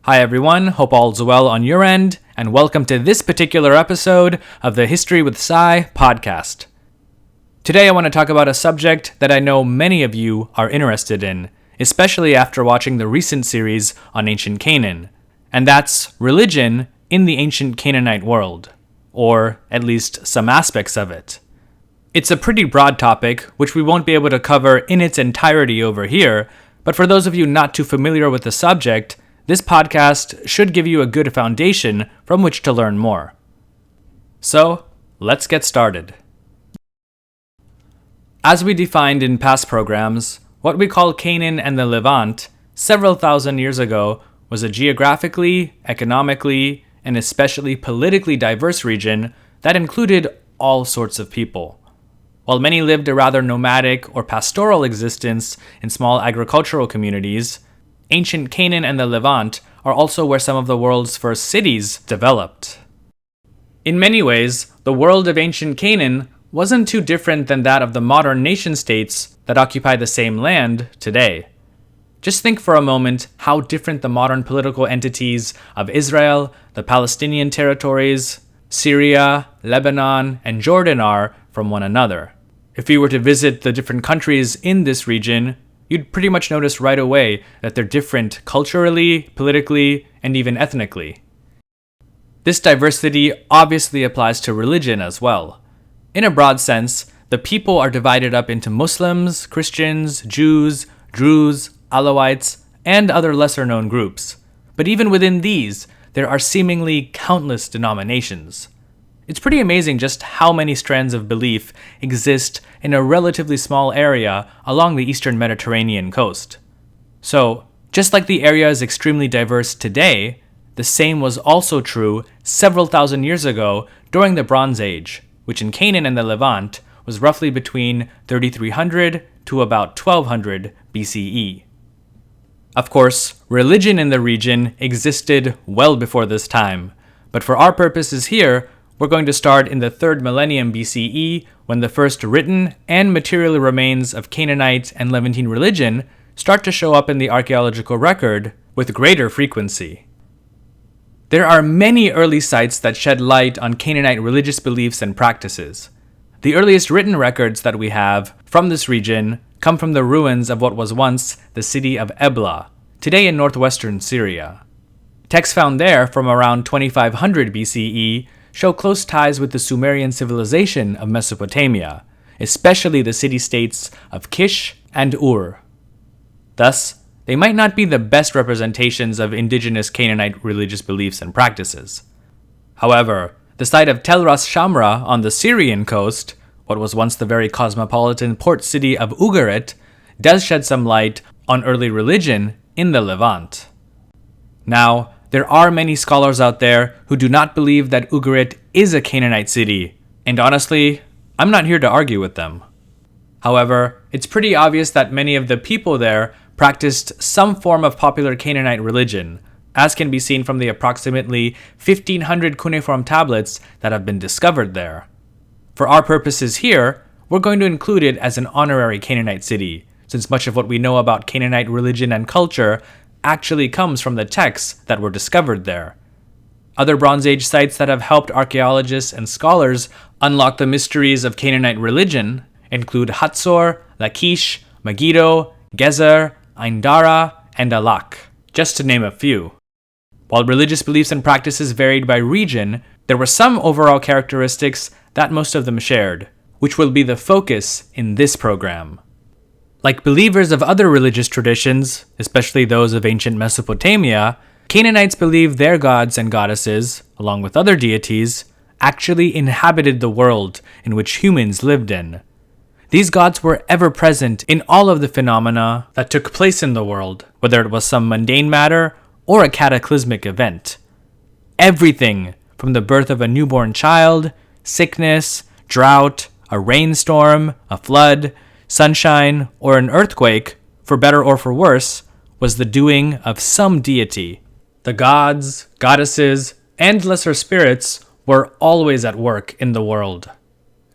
Hi everyone, hope all's well on your end, and welcome to this particular episode of the History with Sai podcast. Today I want to talk about a subject that I know many of you are interested in, especially after watching the recent series on ancient Canaan, and that's religion in the ancient Canaanite world, or at least some aspects of it. It's a pretty broad topic, which we won't be able to cover in its entirety over here, but for those of you not too familiar with the subject, this podcast should give you a good foundation from which to learn more. So, let's get started. As we defined in past programs, what we call Canaan and the Levant, several thousand years ago, was a geographically, economically, and especially politically diverse region that included all sorts of people. While many lived a rather nomadic or pastoral existence in small agricultural communities, ancient Canaan and the Levant are also where some of the world's first cities developed. In many ways, the world of ancient Canaan wasn't too different than that of the modern nation-states that occupy the same land today. Just think for a moment how different the modern political entities of Israel, the Palestinian territories, Syria, Lebanon, and Jordan are from one another. If you were to visit the different countries in this region, you'd pretty much notice right away that they're different culturally, politically, and even ethnically. This diversity obviously applies to religion as well. In a broad sense, the people are divided up into Muslims, Christians, Jews, Druze, Alawites, and other lesser-known groups. But even within these, there are seemingly countless denominations. It's pretty amazing just how many strands of belief exist in a relatively small area along the eastern Mediterranean coast. So, just like the area is extremely diverse today, the same was also true several thousand years ago during the Bronze Age, which in Canaan and the Levant was roughly between 3300 to about 1200 BCE. Of course, religion in the region existed well before this time, but for our purposes here, we're going to start in the 3rd millennium BCE, when the first written and material remains of Canaanite and Levantine religion start to show up in the archaeological record with greater frequency. There are many early sites that shed light on Canaanite religious beliefs and practices. The earliest written records that we have from this region come from the ruins of what was once the city of Ebla, today in northwestern Syria. Texts found there from around 2500 BCE show close ties with the Sumerian civilization of Mesopotamia, especially the city-states of Kish and Ur. Thus, they might not be the best representations of indigenous Canaanite religious beliefs and practices. However, the site of Tel Ras Shamra on the Syrian coast, what was once the very cosmopolitan port city of Ugarit, does shed some light on early religion in the Levant. Now, there are many scholars out there who do not believe that Ugarit is a Canaanite city, and honestly, I'm not here to argue with them. However, it's pretty obvious that many of the people there practiced some form of popular Canaanite religion, as can be seen from the approximately 1,500 cuneiform tablets that have been discovered there. For our purposes here, we're going to include it as an honorary Canaanite city, since much of what we know about Canaanite religion and culture actually comes from the texts that were discovered there. Other Bronze Age sites that have helped archaeologists and scholars unlock the mysteries of Canaanite religion include Hatzor, Lachish, Megiddo, Gezer, Ain Dara, and Alak, just to name a few. While religious beliefs and practices varied by region, there were some overall characteristics that most of them shared, which will be the focus in this program. Like believers of other religious traditions, especially those of ancient Mesopotamia, Canaanites believed their gods and goddesses, along with other deities, actually inhabited the world in which humans lived in. These gods were ever present in all of the phenomena that took place in the world, whether it was some mundane matter or a cataclysmic event. Everything from the birth of a newborn child, sickness, drought, a rainstorm, a flood, sunshine, or an earthquake, for better or for worse, was the doing of some deity. The gods, goddesses, and lesser spirits were always at work in the world.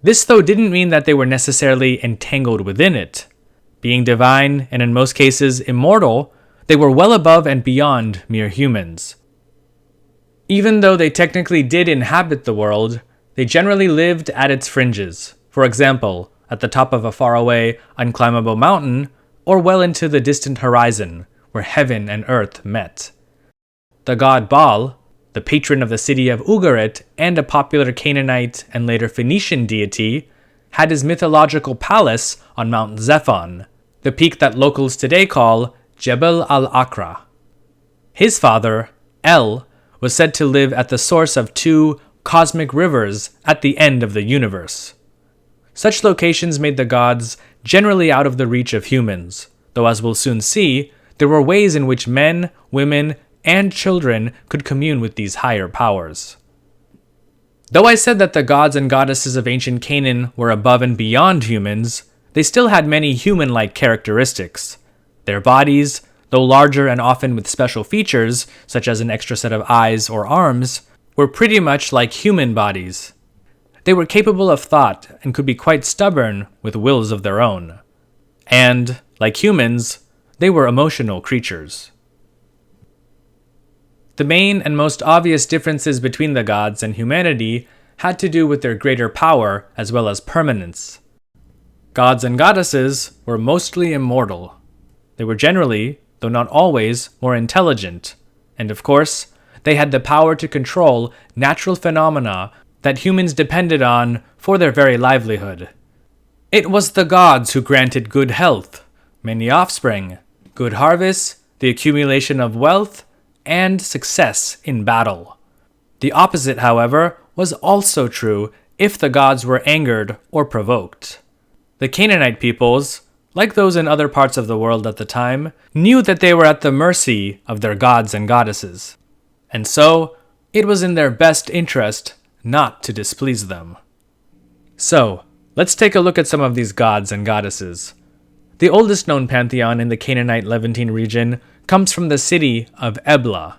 This, though, didn't mean that they were necessarily entangled within it. Being divine, and in most cases immortal, they were well above and beyond mere humans. Even though they technically did inhabit the world, they generally lived at its fringes. For example, at the top of a faraway, unclimbable mountain, or well into the distant horizon, where heaven and earth met. The god Baal, the patron of the city of Ugarit and a popular Canaanite and later Phoenician deity, had his mythological palace on Mount Zephon, the peak that locals today call Jebel al-Akra. His father, El, was said to live at the source of two cosmic rivers at the end of the universe. Such locations made the gods generally out of the reach of humans, though as we'll soon see, there were ways in which men, women, and children could commune with these higher powers. Though I said that the gods and goddesses of ancient Canaan were above and beyond humans, they still had many human-like characteristics. Their bodies, though larger and often with special features, such as an extra set of eyes or arms, were pretty much like human bodies. They were capable of thought and could be quite stubborn with wills of their own. And, like humans, they were emotional creatures. The main and most obvious differences between the gods and humanity had to do with their greater power as well as permanence. Gods and goddesses were mostly immortal. They were generally, though not always, more intelligent, and of course, they had the power to control natural phenomena that humans depended on for their very livelihood. It was the gods who granted good health, many offspring, good harvests, the accumulation of wealth, and success in battle. The opposite, however, was also true if the gods were angered or provoked. The Canaanite peoples, like those in other parts of the world at the time, knew that they were at the mercy of their gods and goddesses, and so it was in their best interest not to displease them. So, let's take a look at some of these gods and goddesses. The oldest known pantheon in the Canaanite Levantine region comes from the city of Ebla.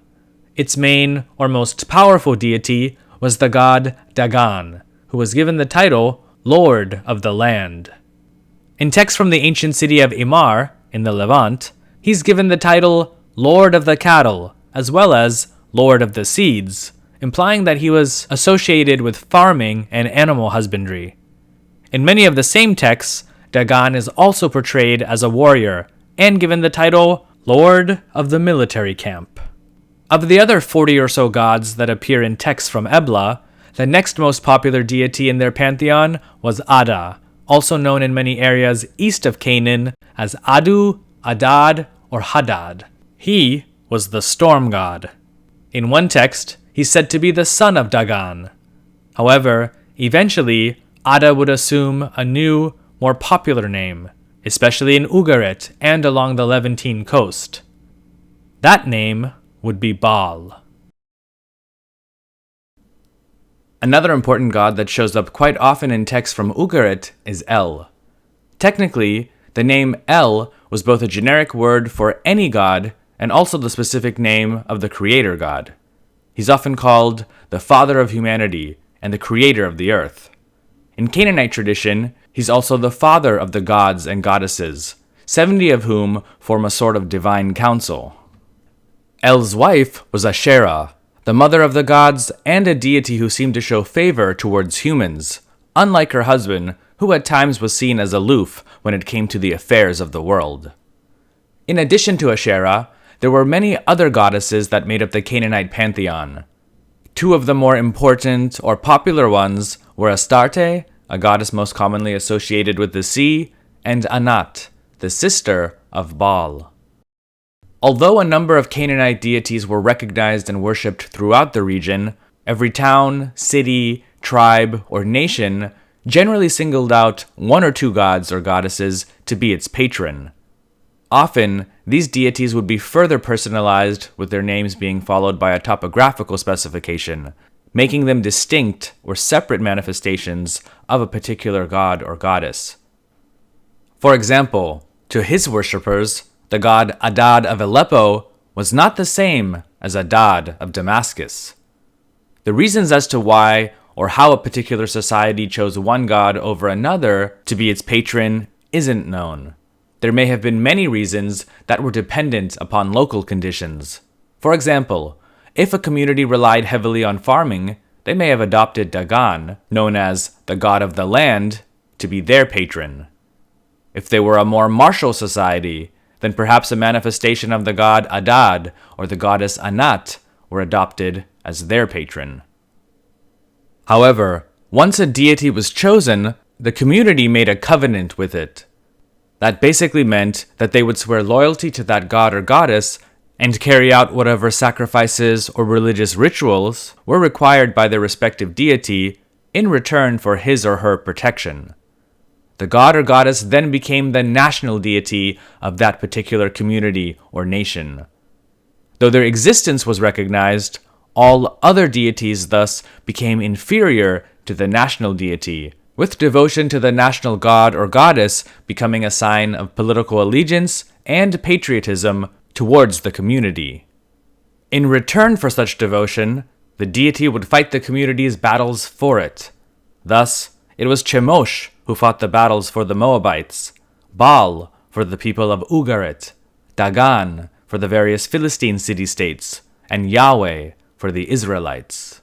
Its main or most powerful deity was the god Dagon, who was given the title Lord of the Land. In texts from the ancient city of Imar, in the Levant, he's given the title Lord of the Cattle, as well as Lord of the Seeds, implying that he was associated with farming and animal husbandry. In many of the same texts, Dagon is also portrayed as a warrior, and given the title Lord of the Military Camp. Of the other 40 or so gods that appear in texts from Ebla, the next most popular deity in their pantheon was Ada, also known in many areas east of Canaan as Adu, Adad, or Hadad. He was the storm god. In one text, he's said to be the son of Dagon. However, eventually, Ada would assume a new, more popular name, especially in Ugarit and along the Levantine coast. That name would be Baal. Another important god that shows up quite often in texts from Ugarit is El. Technically, the name El was both a generic word for any god and also the specific name of the creator god. He's often called the father of humanity and the creator of the earth. In Canaanite tradition, he's also the father of the gods and goddesses, 70 of whom form a sort of divine council. El's wife was Asherah, the mother of the gods and a deity who seemed to show favor towards humans, unlike her husband, who at times was seen as aloof when it came to the affairs of the world. In addition to Asherah, there were many other goddesses that made up the Canaanite pantheon. Two of the more important or popular ones were Astarte, a goddess most commonly associated with the sea, and Anat, the sister of Baal. Although a number of Canaanite deities were recognized and worshipped throughout the region, every town, city, tribe, or nation generally singled out one or two gods or goddesses to be its patron. Often, these deities would be further personalized, with their names being followed by a topographical specification, making them distinct or separate manifestations of a particular god or goddess. For example, to his worshippers, the god Adad of Aleppo was not the same as Adad of Damascus. The reasons as to why or how a particular society chose one god over another to be its patron isn't known. there may have been many reasons that were dependent upon local conditions. For example, if a community relied heavily on farming, they may have adopted Dagon, known as the god of the land, to be their patron. If they were a more martial society, then perhaps a manifestation of the god Adad or the goddess Anat were adopted as their patron. However, once a deity was chosen, the community made a covenant with it. That basically meant that they would swear loyalty to that god or goddess and carry out whatever sacrifices or religious rituals were required by their respective deity in return for his or her protection. The god or goddess then became the national deity of that particular community or nation. Though their existence was recognized, all other deities thus became inferior to the national deity, with devotion to the national god or goddess becoming a sign of political allegiance and patriotism towards the community. In return for such devotion, the deity would fight the community's battles for it. Thus, it was Chemosh who fought the battles for the Moabites, Baal for the people of Ugarit, Dagon for the various Philistine city-states, and Yahweh for the Israelites.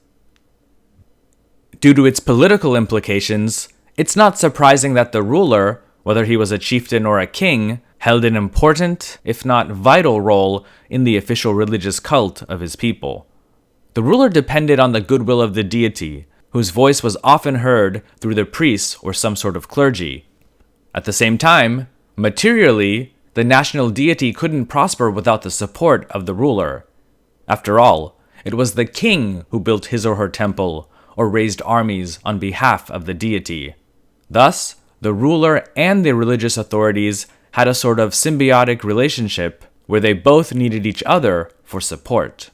Due to its political implications, it's not surprising that the ruler, whether he was a chieftain or a king, held an important, if not vital, role in the official religious cult of his people. The ruler depended on the goodwill of the deity, whose voice was often heard through the priests or some sort of clergy. At the same time, materially, the national deity couldn't prosper without the support of the ruler. After all, it was the king who built his or her temple or raised armies on behalf of the deity. Thus, the ruler and the religious authorities had a sort of symbiotic relationship where they both needed each other for support.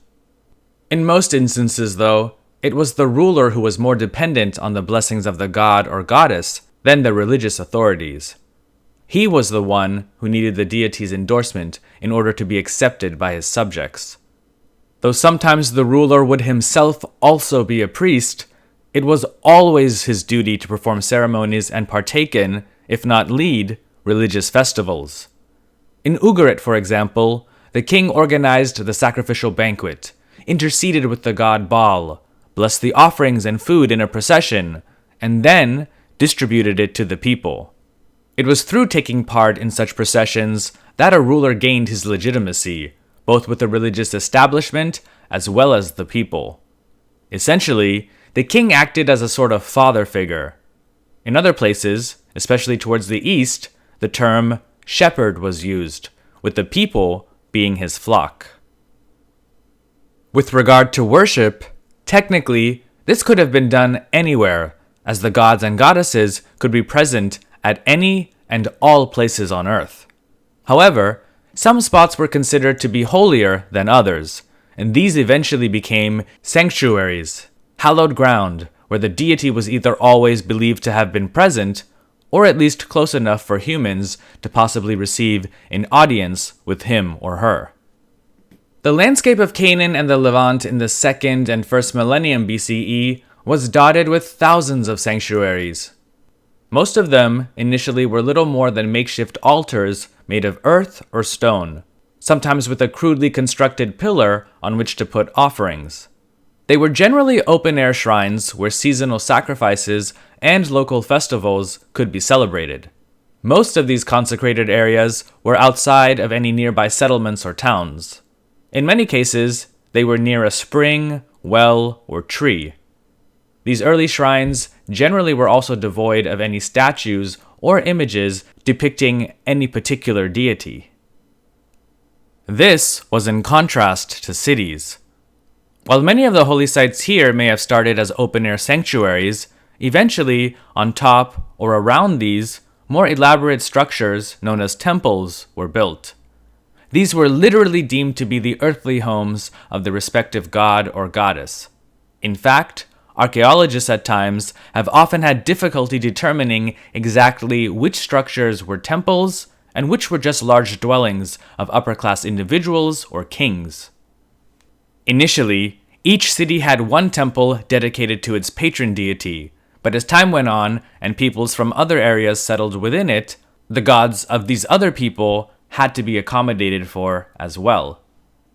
In most instances, though, it was the ruler who was more dependent on the blessings of the god or goddess than the religious authorities. He was the one who needed the deity's endorsement in order to be accepted by his subjects. Though sometimes the ruler would himself also be a priest, it was always his duty to perform ceremonies and partake in, if not lead, religious festivals. In Ugarit, for example, the king organized the sacrificial banquet, interceded with the god Baal, blessed the offerings and food in a procession, and then distributed it to the people. It was through taking part in such processions that a ruler gained his legitimacy, both with the religious establishment as well as the people. Essentially, the king acted as a sort of father figure. In other places, especially towards the east, the term shepherd was used, with the people being his flock. With regard to worship, technically, this could have been done anywhere, as the gods and goddesses could be present at any and all places on earth. However, some spots were considered to be holier than others, and these eventually became sanctuaries, hallowed ground, where the deity was either always believed to have been present, or at least close enough for humans to possibly receive an audience with him or her. The landscape of Canaan and the Levant in the 2nd and 1st millennium BCE was dotted with thousands of sanctuaries. Most of them initially were little more than makeshift altars made of earth or stone, sometimes with a crudely constructed pillar on which to put offerings. They were generally open-air shrines where seasonal sacrifices and local festivals could be celebrated. Most of these consecrated areas were outside of any nearby settlements or towns. In many cases, they were near a spring, well, or tree. These early shrines generally were also devoid of any statues or images depicting any particular deity. This was in contrast to cities. While many of the holy sites here may have started as open-air sanctuaries, eventually, on top or around these, more elaborate structures, known as temples, were built. These were literally deemed to be the earthly homes of the respective god or goddess. In fact, archaeologists at times have often had difficulty determining exactly which structures were temples and which were just large dwellings of upper-class individuals or kings. Initially, each city had one temple dedicated to its patron deity, but as time went on and peoples from other areas settled within it, the gods of these other people had to be accommodated for as well.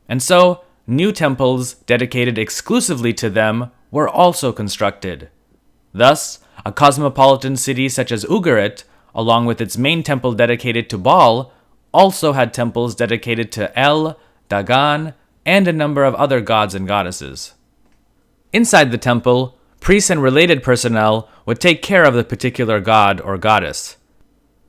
And so, new temples dedicated exclusively to them were also constructed. Thus, a cosmopolitan city such as Ugarit, along with its main temple dedicated to Baal, also had temples dedicated to El, Dagon, and a number of other gods and goddesses. Inside the temple, priests and related personnel would take care of the particular god or goddess.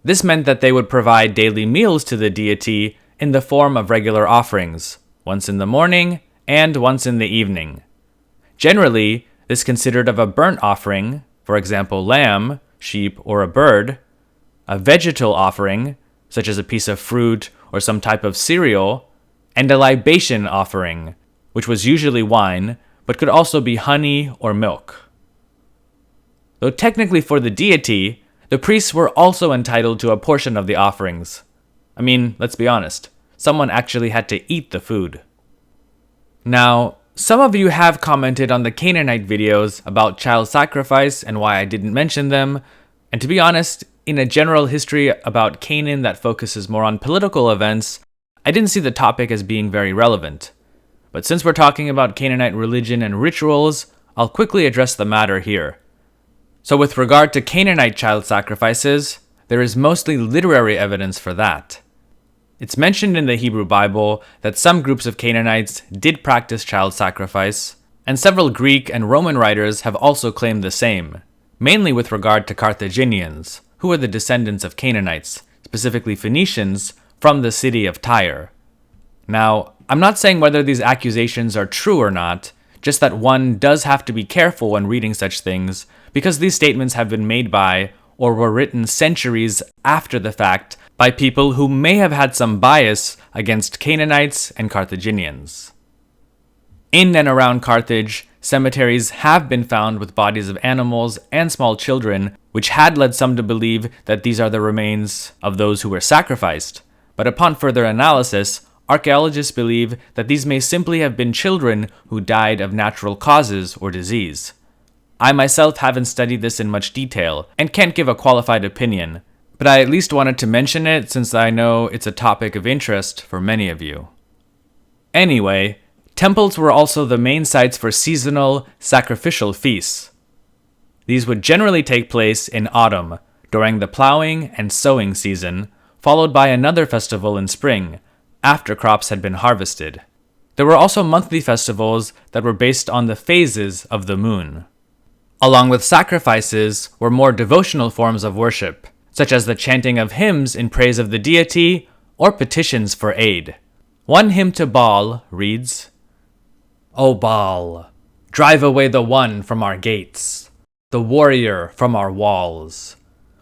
This meant that they would provide daily meals to the deity in the form of regular offerings, once in the morning and once in the evening. Generally, this consisted of a burnt offering, for example lamb, sheep, or a bird, a vegetal offering, such as a piece of fruit or some type of cereal, and a libation offering, which was usually wine, but could also be honey or milk. Though technically for the deity, the priests were also entitled to a portion of the offerings. I mean, let's be honest, someone actually had to eat the food. Now, some of you have commented on the Canaanite videos about child sacrifice and why I didn't mention them, and to be honest, in a general history about Canaan that focuses more on political events, I didn't see the topic as being very relevant. But since we're talking about Canaanite religion and rituals, I'll quickly address the matter here. So with regard to Canaanite child sacrifices, there is mostly literary evidence for that. It's mentioned in the Hebrew Bible that some groups of Canaanites did practice child sacrifice, and several Greek and Roman writers have also claimed the same, mainly with regard to Carthaginians, who were the descendants of Canaanites, specifically Phoenicians, from the city of Tyre. Now, I'm not saying whether these accusations are true or not, just that one does have to be careful when reading such things, because these statements have been made by, or were written centuries after the fact, by people who may have had some bias against Canaanites and Carthaginians. In and around Carthage, cemeteries have been found with bodies of animals and small children, which had led some to believe that these are the remains of those who were sacrificed. But upon further analysis, archaeologists believe that these may simply have been children who died of natural causes or disease. I myself haven't studied this in much detail and can't give a qualified opinion, but I at least wanted to mention it since I know it's a topic of interest for many of you. Anyway, temples were also the main sites for seasonal, sacrificial feasts. These would generally take place in autumn, during the plowing and sowing season, followed by another festival in spring, after crops had been harvested. There were also monthly festivals that were based on the phases of the moon. Along with sacrifices were more devotional forms of worship, such as the chanting of hymns in praise of the deity or petitions for aid. One hymn to Baal reads, "O Baal, drive away the one from our gates, the warrior from our walls.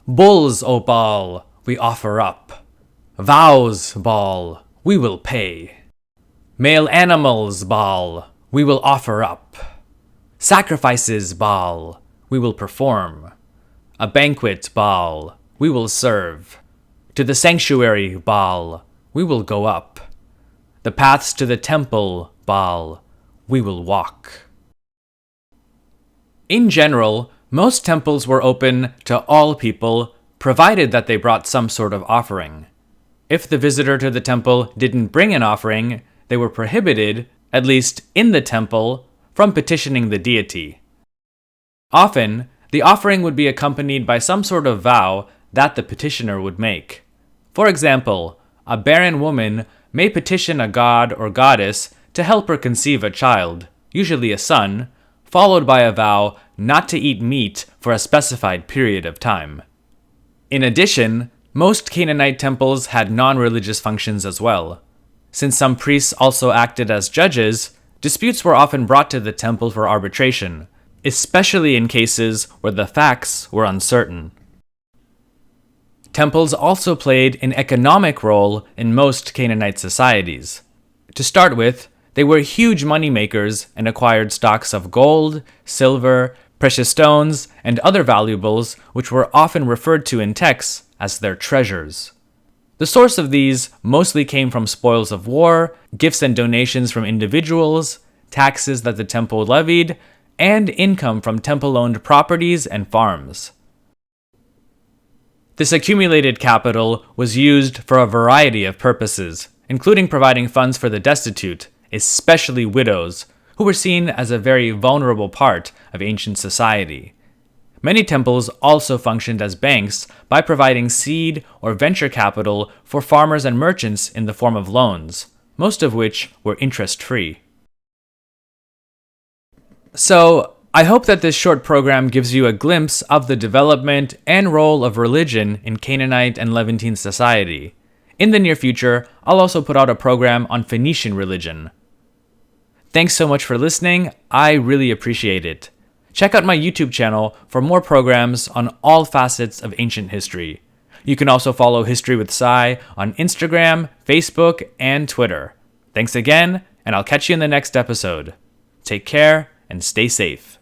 Bulls, O Baal, we offer up. Vows, Baal, we will pay. Male animals, Baal, we will offer up. Sacrifices, Baal, we will perform. A banquet, Baal, we will serve. To the sanctuary, Baal, we will go up. The paths to the temple, Baal, we will walk." In general, most temples were open to all people, provided that they brought some sort of offering. If the visitor to the temple didn't bring an offering, they were prohibited, at least in the temple, from petitioning the deity. Often, the offering would be accompanied by some sort of vow that the petitioner would make. For example, a barren woman may petition a god or goddess to help her conceive a child, usually a son, followed by a vow not to eat meat for a specified period of time. In addition, most Canaanite temples had non-religious functions as well. Since some priests also acted as judges, disputes were often brought to the temple for arbitration, especially in cases where the facts were uncertain. Temples also played an economic role in most Canaanite societies. To start with, they were huge moneymakers and acquired stocks of gold, silver, precious stones, and other valuables which were often referred to in texts as their treasures. The source of these mostly came from spoils of war, gifts and donations from individuals, taxes that the temple levied, and income from temple-owned properties and farms. This accumulated capital was used for a variety of purposes, including providing funds for the destitute, especially widows, who were seen as a very vulnerable part of ancient society. Many temples also functioned as banks by providing seed or venture capital for farmers and merchants in the form of loans, most of which were interest-free. So, I hope that this short program gives you a glimpse of the development and role of religion in Canaanite and Levantine society. In the near future, I'll also put out a program on Phoenician religion. Thanks so much for listening. I really appreciate it. Check out my YouTube channel for more programs on all facets of ancient history. You can also follow History with Sai on Instagram, Facebook, and Twitter. Thanks again, and I'll catch you in the next episode. Take care and stay safe.